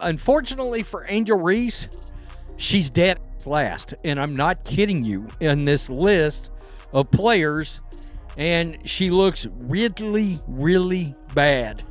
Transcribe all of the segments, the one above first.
unfortunately for Angel Reese, she's dead last. And I'm not kidding you in this list of players. And she looks really, really bad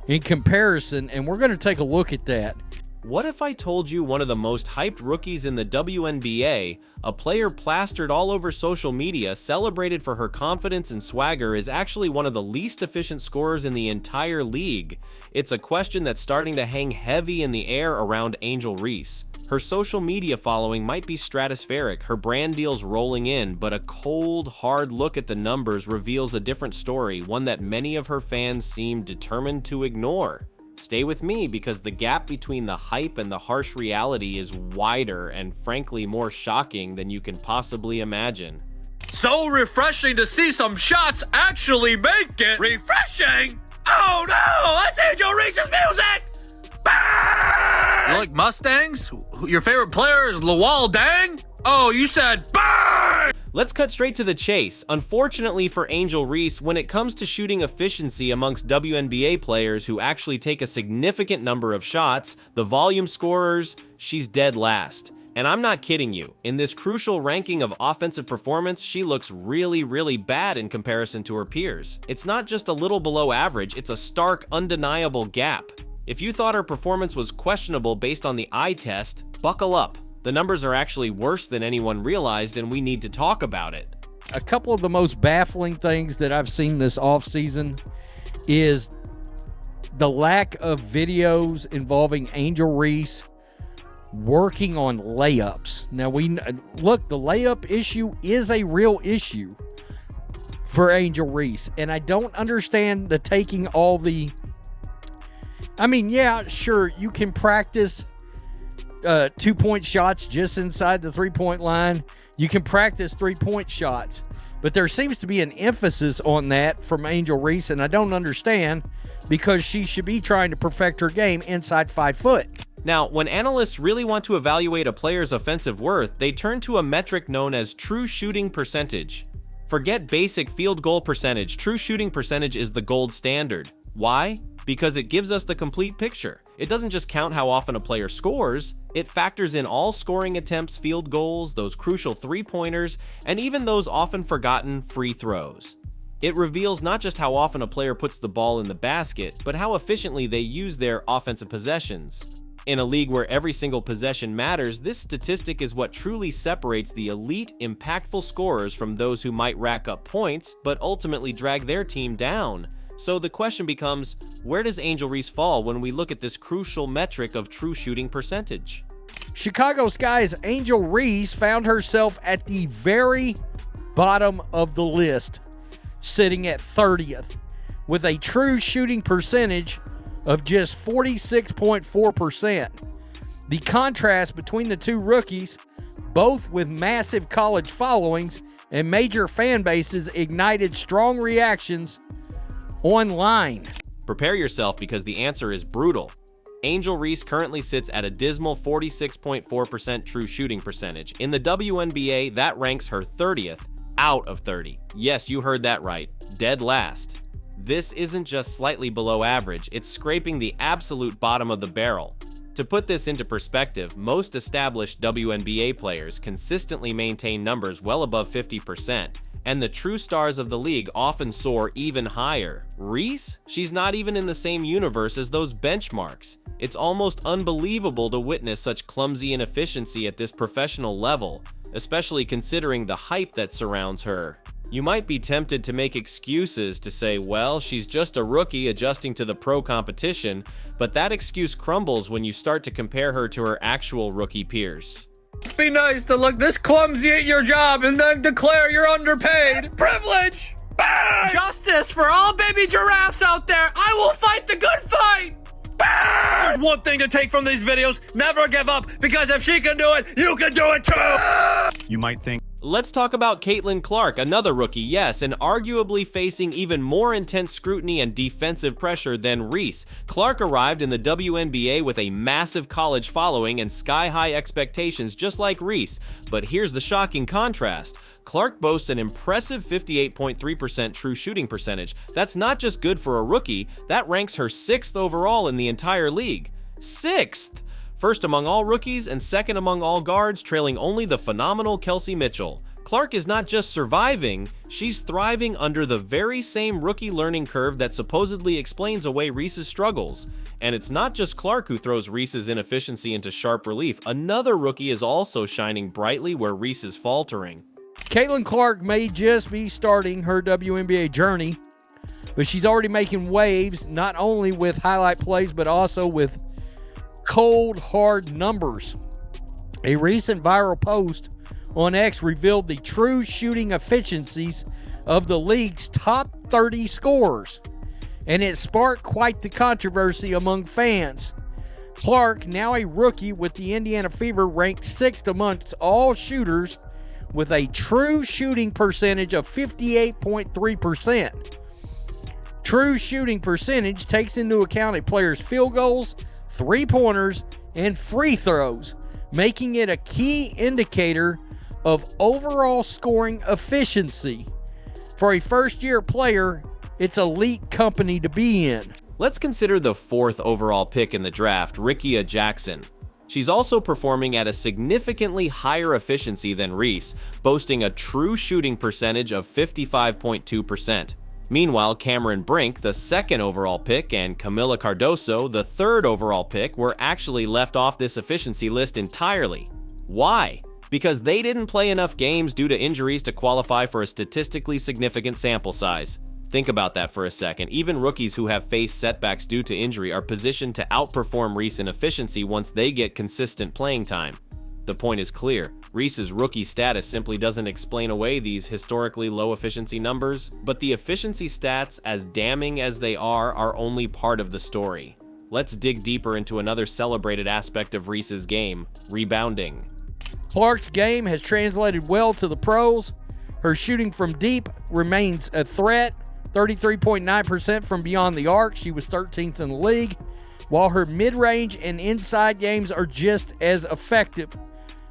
in comparison. And we're going to take a look at that. What if I told you one of the most hyped rookies in the WNBA, a player plastered all over social media, celebrated for her confidence and swagger, is actually one of the least efficient scorers in the entire league? It's a question that's starting to hang heavy in the air around Angel Reese. Her social media following might be stratospheric, her brand deals rolling in, but a cold, hard look at the numbers reveals a different story, one that many of her fans seem determined to ignore. Stay with me, because the gap between the hype and the harsh reality is wider and frankly more shocking than you can possibly imagine. So refreshing to see some shots actually make it refreshing! Oh no, that's Angel Reese's music! Bang! You like Mustangs? Your favorite player is Lawal Dang? Oh, you said bang! Let's cut straight to the chase. Unfortunately for Angel Reese, when it comes to shooting efficiency amongst WNBA players who actually take a significant number of shots, the volume scorers, she's dead last. And I'm not kidding you. In this crucial ranking of offensive performance, she looks really, really bad in comparison to her peers. It's not just a little below average, it's a stark, undeniable gap. If you thought her performance was questionable based on the eye test, buckle up. The numbers are actually worse than anyone realized, and we need to talk about it. A couple of the most baffling things that I've seen this offseason is the lack of videos involving Angel Reese working on layups. Now, look, the layup issue is a real issue for Angel Reese, and I don't understand the taking all the... I mean, yeah, sure, you can practice 2-point shots just inside the 3-point line. You can practice 3-point shots, but there seems to be an emphasis on that from Angel Reese, and I don't understand, because she should be trying to perfect her game inside 5 foot. Now, when analysts really want to evaluate a player's offensive worth, they turn to a metric known as true shooting percentage. Forget basic field goal percentage. True shooting percentage is the gold standard. Why? Because it gives us the complete picture. It doesn't just count how often a player scores, it factors in all scoring attempts, field goals, those crucial three-pointers, and even those often forgotten free throws. It reveals not just how often a player puts the ball in the basket, but how efficiently they use their offensive possessions. In a league where every single possession matters, this statistic is what truly separates the elite, impactful scorers from those who might rack up points, but ultimately drag their team down. So the question becomes, where does Angel Reese fall when we look at this crucial metric of true shooting percentage? Chicago Sky's Angel Reese found herself at the very bottom of the list, sitting at 30th, with a true shooting percentage of just 46.4%. The contrast between the two rookies, both with massive college followings and major fan bases, ignited strong reactions online. Prepare yourself, because the answer is brutal. Angel Reese currently sits at a dismal 46.4% true shooting percentage. In the WNBA, that ranks her 30th out of 30. Yes, you heard that right. Dead last. This isn't just slightly below average, it's scraping the absolute bottom of the barrel. To put this into perspective, most established WNBA players consistently maintain numbers well above 50%, and the true stars of the league often soar even higher. Reese? She's not even in the same universe as those benchmarks. It's almost unbelievable to witness such clumsy inefficiency at this professional level, especially considering the hype that surrounds her. You might be tempted to make excuses to say, well, she's just a rookie adjusting to the pro competition, but that excuse crumbles when you start to compare her to her actual rookie peers. Must be nice to look this clumsy at your job and then declare you're underpaid. Privilege! Bang! Justice for all baby giraffes out there. I will fight the good fight. Bang! One thing to take from these videos: never give up, because if she can do it, you can do it too. You might think. Let's talk about Caitlin Clark, another rookie, yes, and arguably facing even more intense scrutiny and defensive pressure than Reese. Clark arrived in the WNBA with a massive college following and sky-high expectations just like Reese, but here's the shocking contrast. Clark boasts an impressive 58.3% true shooting percentage. That's not just good for a rookie, that ranks her 6th overall in the entire league. 6th. First among all rookies and second among all guards, trailing only the phenomenal Kelsey Mitchell. Clark is not just surviving, she's thriving under the very same rookie learning curve that supposedly explains away Reese's struggles. And it's not just Clark who throws Reese's inefficiency into sharp relief. Another rookie is also shining brightly where Reese is faltering. Caitlin Clark may just be starting her WNBA journey, but she's already making waves, not only with highlight plays, but also with cold, hard numbers. A recent viral post on X revealed the true shooting efficiencies of the league's top 30 scorers, and it sparked quite the controversy among fans. Clark, now a rookie with the Indiana Fever, ranked 6th amongst all shooters with a true shooting percentage of 58.3%. True shooting percentage takes into account a player's field goals, three-pointers, and free throws, making it a key indicator of overall scoring efficiency. For a first-year player, it's elite company to be in. Let's consider the 4th overall pick in the draft, Rickea Jackson. She's also performing at a significantly higher efficiency than Reese, boasting a true shooting percentage of 55.2%. Meanwhile, Cameron Brink, the 2nd overall pick, and Camila Cardoso, the 3rd overall pick, were actually left off this efficiency list entirely. Why? Because they didn't play enough games due to injuries to qualify for a statistically significant sample size. Think about that for a second. Even rookies who have faced setbacks due to injury are positioned to outperform Reese in efficiency once they get consistent playing time. The point is clear. Reese's rookie status simply doesn't explain away these historically low efficiency numbers, but the efficiency stats, as damning as they are only part of the story. Let's dig deeper into another celebrated aspect of Reese's game, rebounding. Clark's game has translated well to the pros. Her shooting from deep remains a threat, 33.9% from beyond the arc. She was 13th in the league, while her mid-range and inside games are just as effective.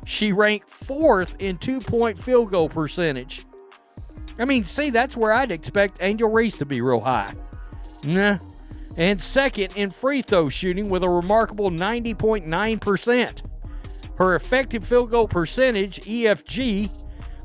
She ranked 4th in two-point field goal percentage. See, that's where I'd expect Angel Reese to be real high. Nah. And 2nd in free throw shooting with a remarkable 90.9%. Her effective field goal percentage, EFG,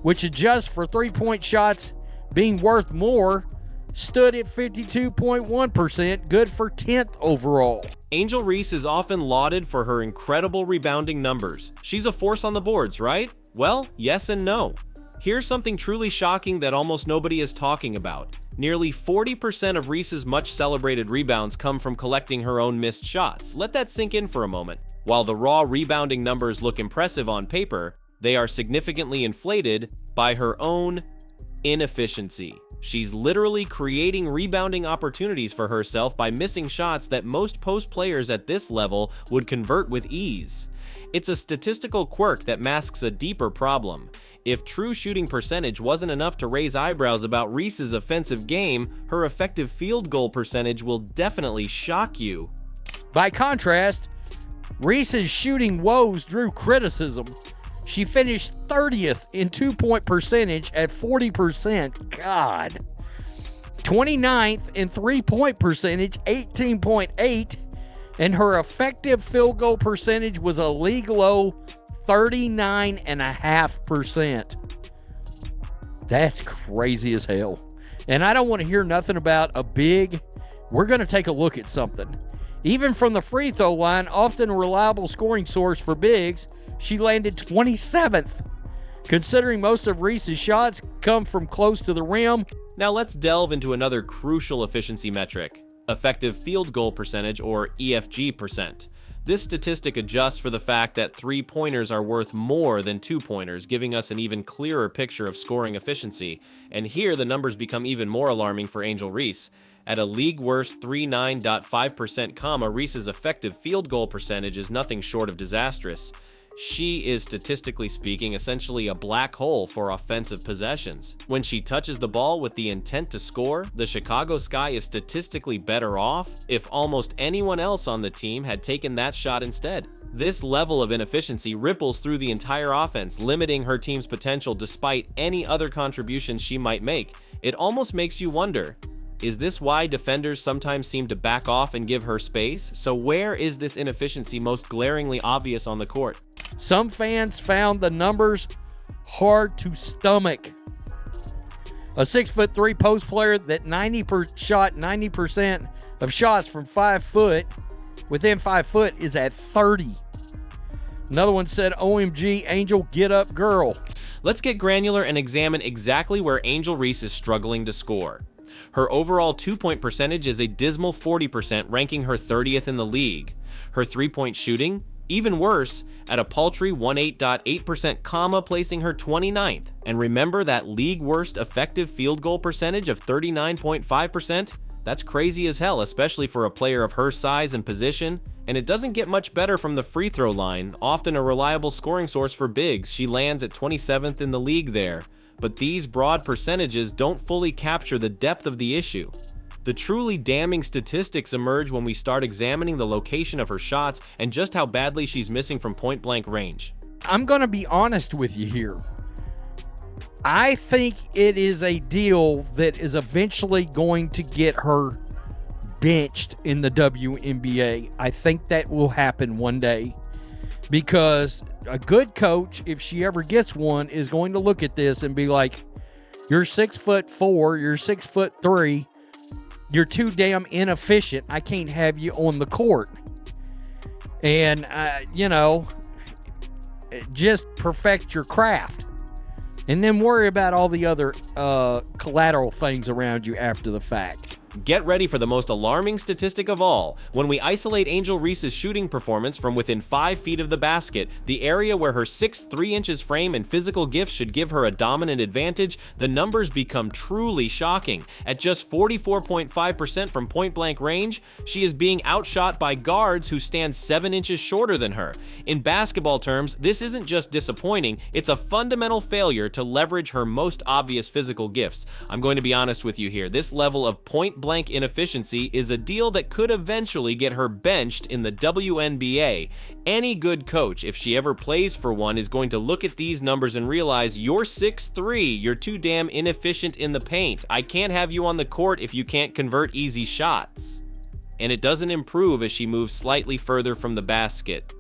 which adjusts for three-point shots being worth more, stood at 52.1%, good for 10th overall. Angel Reese is often lauded for her incredible rebounding numbers. She's a force on the boards, right? Well, yes and no. Here's something truly shocking that almost nobody is talking about. Nearly 40% of Reese's much-celebrated rebounds come from collecting her own missed shots. Let that sink in for a moment. While the raw rebounding numbers look impressive on paper, they are significantly inflated by her own inefficiency. She's literally creating rebounding opportunities for herself by missing shots that most post players at this level would convert with ease. It's a statistical quirk that masks a deeper problem. If true shooting percentage wasn't enough to raise eyebrows about Reese's offensive game, her effective field goal percentage will definitely shock you. By contrast, Reese's shooting woes drew criticism. She finished 30th in two-point percentage at 40%. God. 29th in three-point percentage, 18.8. And her effective field goal percentage was a league low 39.5%. That's crazy as hell. And I don't want to hear nothing about a big. We're going to take a look at something. Even from the free throw line, often a reliable scoring source for bigs, she landed 27th. Considering most of Reese's shots come from close to the rim. Now let's delve into another crucial efficiency metric, effective field goal percentage, or EFG percent. This statistic adjusts for the fact that three-pointers are worth more than two-pointers, giving us an even clearer picture of scoring efficiency. And here the numbers become even more alarming for Angel Reese. At a league-worst 39.5%, Reese's effective field goal percentage is nothing short of disastrous. She is, statistically speaking, essentially a black hole for offensive possessions. When she touches the ball with the intent to score, the Chicago Sky is statistically better off if almost anyone else on the team had taken that shot instead. This level of inefficiency ripples through the entire offense, limiting her team's potential despite any other contributions she might make. It almost makes you wonder, Is this why defenders sometimes seem to back off and give her space? So where is this inefficiency most glaringly obvious on the court? Some fans found the numbers hard to stomach. A 6'3" post player that shot 90% of shots from 5 foot, within 5 foot, is at 30. Another one said, OMG, Angel, get up, girl. Let's get granular and examine exactly where Angel Reese is struggling to score. Her overall 2-point percentage is a dismal 40%, ranking her 30th in the league. Her 3-point shooting, even worse, at a paltry 18.8%, placing her 29th. And remember that league worst effective field goal percentage of 39.5%? That's crazy as hell, especially for a player of her size and position. And it doesn't get much better from the free throw line, often a reliable scoring source for bigs. She lands at 27th in the league there. But these broad percentages don't fully capture the depth of the issue. The truly damning statistics emerge when we start examining the location of her shots and just how badly she's missing from point-blank range. I'm going to be honest with you here. I think it is a deal that is eventually going to get her benched in the WNBA. I think that will happen one day, because a good coach, if she ever gets one, is going to look at this and be like, you're 6'4", you're 6'3", you're too damn inefficient. I can't have you on the court. And, just perfect your craft. And then worry about all the other collateral things around you after the fact. Get ready for the most alarming statistic of all. When we isolate Angel Reese's shooting performance from within 5 feet of the basket, the area where her 6'3" inches frame and physical gifts should give her a dominant advantage, the numbers become truly shocking. At just 44.5% from point-blank range, she is being outshot by guards who stand 7 inches shorter than her. In basketball terms, this isn't just disappointing, it's a fundamental failure to leverage her most obvious physical gifts. I'm going to be honest with you here. This level of point-blank inefficiency is a deal that could eventually get her benched in the WNBA. Any good coach, if she ever plays for one, is going to look at these numbers and realize you're 6'3", you're too damn inefficient in the paint. I can't have you on the court if you can't convert easy shots. And it doesn't improve as she moves slightly further from the basket.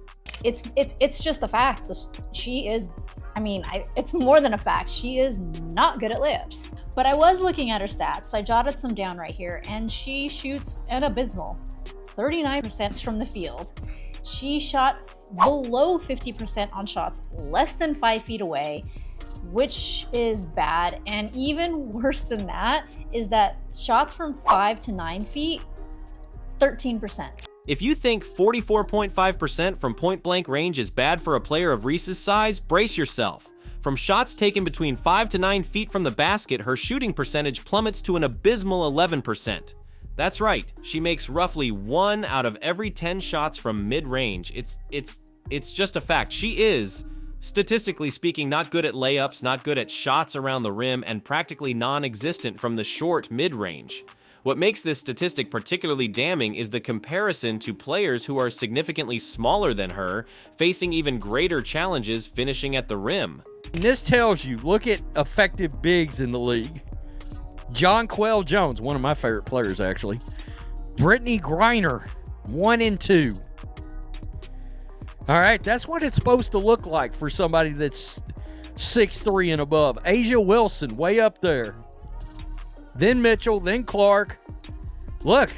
It's just a fact. She is, it's more than a fact. She is not good at layups. But I was looking at her stats. I jotted some down right here, and she shoots an abysmal 39% from the field. She shot below 50% on shots less than 5 feet away, which is bad. And even worse than that is that shots from 5 to 9 feet, 13%. If you think 44.5% from point-blank range is bad for a player of Reese's size, brace yourself. From shots taken between 5 to 9 feet from the basket, her shooting percentage plummets to an abysmal 11%. That's right, she makes roughly 1 out of every 10 shots from mid-range. It's just a fact. She is, statistically speaking, not good at layups, not good at shots around the rim, and practically non-existent from the short mid-range. What makes this statistic particularly damning is the comparison to players who are significantly smaller than her, facing even greater challenges finishing at the rim. And this tells you, look at effective bigs in the league. Jonquel Jones, one of my favorite players actually. Brittany Griner, 1 and 2. All right, that's what it's supposed to look like for somebody that's 6'3" and above. Asia Wilson, way up there. Then Mitchell, then Clark. Look,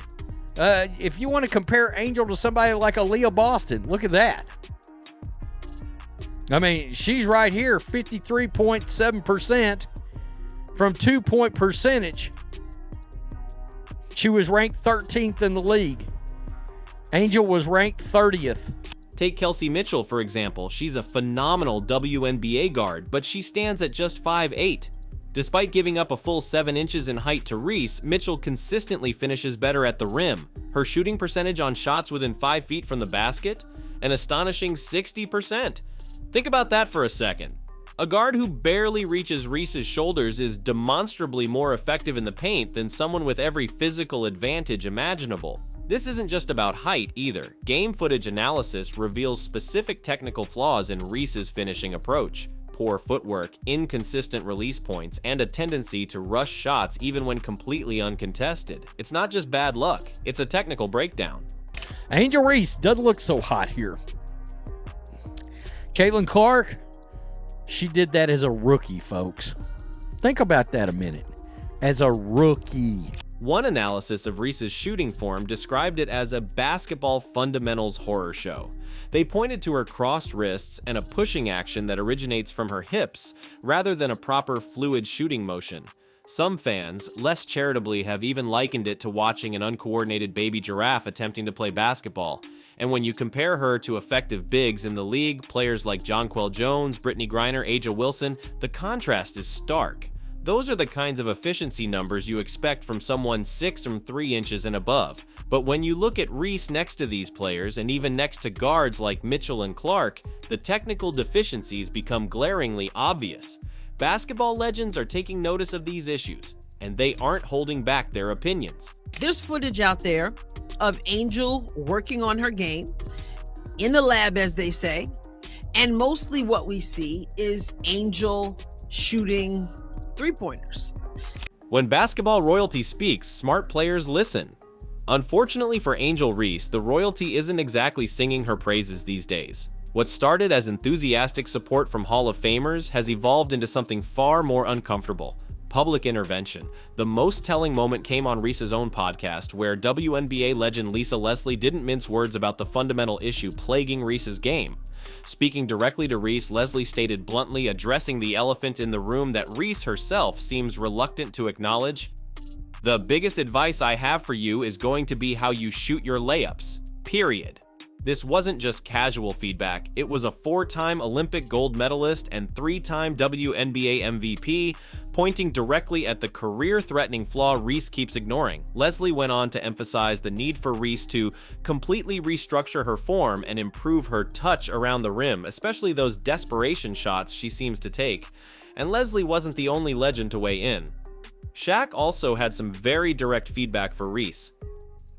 if you want to compare Angel to somebody like Aaliyah Boston, look at that. She's right here, 53.7% from 2-point percentage. She was ranked 13th in the league. Angel was ranked 30th. Take Kelsey Mitchell, for example. She's a phenomenal WNBA guard, but she stands at just 5'8". Despite giving up a full 7 inches in height to Reese, Mitchell consistently finishes better at the rim. Her shooting percentage on shots within 5 feet from the basket? An astonishing 60%. Think about that for a second. A guard who barely reaches Reese's shoulders is demonstrably more effective in the paint than someone with every physical advantage imaginable. This isn't just about height either. Game footage analysis reveals specific technical flaws in Reese's finishing approach. poor footwork, inconsistent release points, and a tendency to rush shots even when completely uncontested. It's not just bad luck, it's a technical breakdown. Angel Reese doesn't look so hot here. Caitlin Clark, she did that as a rookie, folks. Think about that a minute. As a rookie. One analysis of Reese's shooting form described it as a basketball fundamentals horror show. They pointed to her crossed wrists and a pushing action that originates from her hips, rather than a proper fluid shooting motion. Some fans, less charitably, have even likened it to watching an uncoordinated baby giraffe attempting to play basketball. And when you compare her to effective bigs in the league, players like Jonquel Jones, Brittany Griner, A'ja Wilson, the contrast is stark. Those are the kinds of efficiency numbers you expect from someone 6'3" and above. But when you look at Reese next to these players, and even next to guards like Mitchell and Clark, the technical deficiencies become glaringly obvious. Basketball legends are taking notice of these issues, and they aren't holding back their opinions. There's footage out there of Angel working on her game, in the lab, as they say, and mostly what we see is Angel shooting three-pointers. When basketball royalty speaks, smart players listen. Unfortunately for Angel Reese, the royalty isn't exactly singing her praises these days. What started as enthusiastic support from Hall of Famers has evolved into something far more uncomfortable: public intervention. The most telling moment came on Reese's own podcast, where WNBA legend Lisa Leslie didn't mince words about the fundamental issue plaguing Reese's game. Speaking directly to Reese, Leslie stated bluntly, addressing the elephant in the room that Reese herself seems reluctant to acknowledge: "The biggest advice I have for you is going to be how you shoot your layups, period." This wasn't just casual feedback, it was a 4-time Olympic gold medalist and 3-time WNBA MVP, pointing directly at the career-threatening flaw Reese keeps ignoring. Leslie went on to emphasize the need for Reese to completely restructure her form and improve her touch around the rim, especially those desperation shots she seems to take. And Leslie wasn't the only legend to weigh in. Shaq also had some very direct feedback for Reese.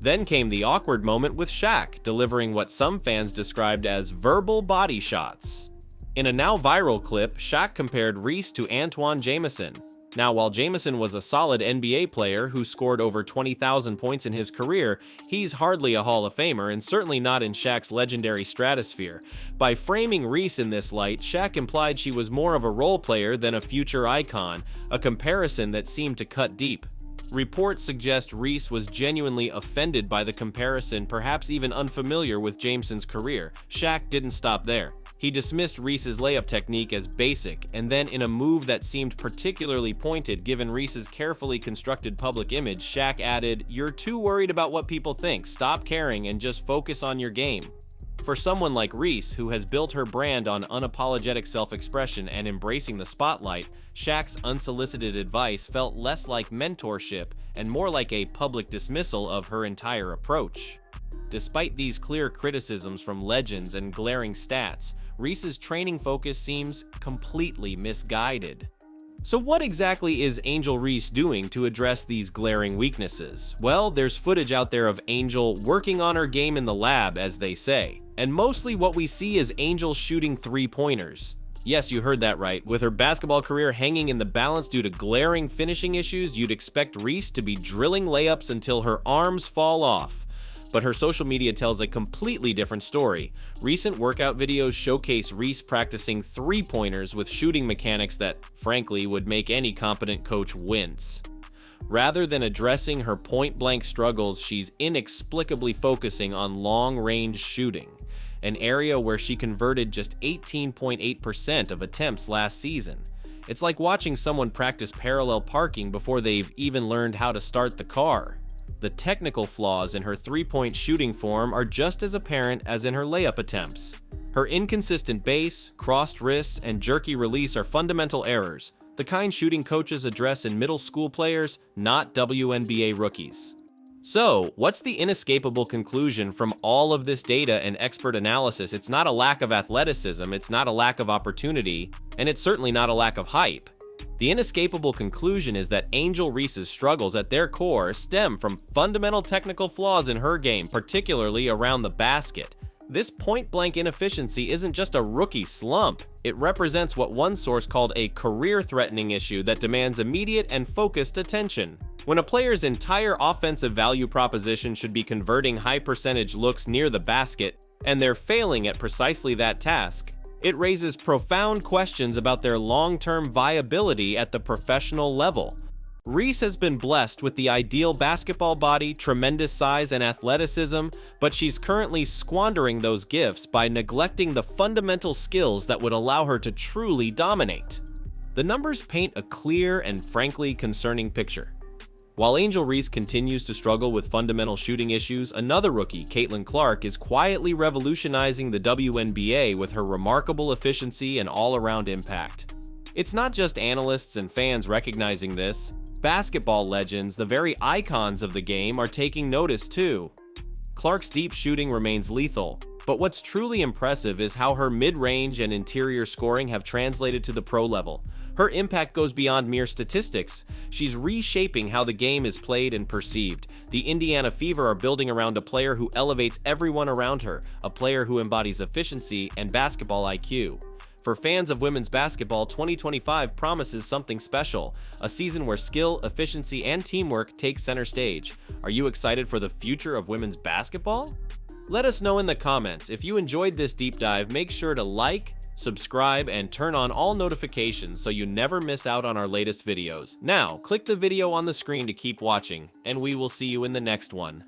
Then came the awkward moment with Shaq, delivering what some fans described as verbal body shots. In a now viral clip, Shaq compared Reese to Antoine Jamison. Now, while Jamison was a solid NBA player who scored over 20,000 points in his career, he's hardly a Hall of Famer and certainly not in Shaq's legendary stratosphere. By framing Reese in this light, Shaq implied she was more of a role player than a future icon, a comparison that seemed to cut deep. Reports suggest Reese was genuinely offended by the comparison, perhaps even unfamiliar with Jameson's career. Shaq didn't stop there. He dismissed Reese's layup technique as basic, and then in a move that seemed particularly pointed given Reese's carefully constructed public image, Shaq added, "You're too worried about what people think. Stop caring and just focus on your game." For someone like Reese, who has built her brand on unapologetic self-expression and embracing the spotlight, Shaq's unsolicited advice felt less like mentorship and more like a public dismissal of her entire approach. Despite these clear criticisms from legends and glaring stats, Reese's training focus seems completely misguided. So what exactly is Angel Reese doing to address these glaring weaknesses? Well, there's footage out there of Angel working on her game in the lab, as they say. And mostly what we see is Angel shooting three-pointers. Yes, you heard that right. With her basketball career hanging in the balance due to glaring finishing issues, you'd expect Reese to be drilling layups until her arms fall off. But her social media tells a completely different story. Recent workout videos showcase Reese practicing three-pointers with shooting mechanics that, frankly, would make any competent coach wince. Rather than addressing her point-blank struggles, she's inexplicably focusing on long-range shooting, an area where she converted just 18.8% of attempts last season. It's like watching someone practice parallel parking before they've even learned how to start the car. The technical flaws in her three-point shooting form are just as apparent as in her layup attempts. Her inconsistent base, crossed wrists, and jerky release are fundamental errors, the kind shooting coaches address in middle school players, not WNBA rookies. So, what's the inescapable conclusion from all of this data and expert analysis? It's not a lack of athleticism, it's not a lack of opportunity, and it's certainly not a lack of hype. The inescapable conclusion is that Angel Reese's struggles at their core stem from fundamental technical flaws in her game, particularly around the basket. This point-blank inefficiency isn't just a rookie slump. It represents what one source called a career-threatening issue that demands immediate and focused attention. When a player's entire offensive value proposition should be converting high-percentage looks near the basket, and they're failing at precisely that task, it raises profound questions about their long-term viability at the professional level. Reese has been blessed with the ideal basketball body, tremendous size and athleticism, but she's currently squandering those gifts by neglecting the fundamental skills that would allow her to truly dominate. The numbers paint a clear and frankly concerning picture. While Angel Reese continues to struggle with fundamental shooting issues, another rookie, Caitlin Clark, is quietly revolutionizing the WNBA with her remarkable efficiency and all-around impact. It's not just analysts and fans recognizing this. Basketball legends, the very icons of the game, are taking notice too. Clark's deep shooting remains lethal, but what's truly impressive is how her mid-range and interior scoring have translated to the pro level. Her impact goes beyond mere statistics. She's reshaping how the game is played and perceived. The Indiana Fever are building around a player who elevates everyone around her, a player who embodies efficiency and basketball IQ. For fans of women's basketball, 2025 promises something special, a season where skill, efficiency, and teamwork take center stage. Are you excited for the future of women's basketball? Let us know in the comments. If you enjoyed this deep dive, make sure to like, subscribe, and turn on all notifications so you never miss out on our latest videos. Now, click the video on the screen to keep watching, and we will see you in the next one.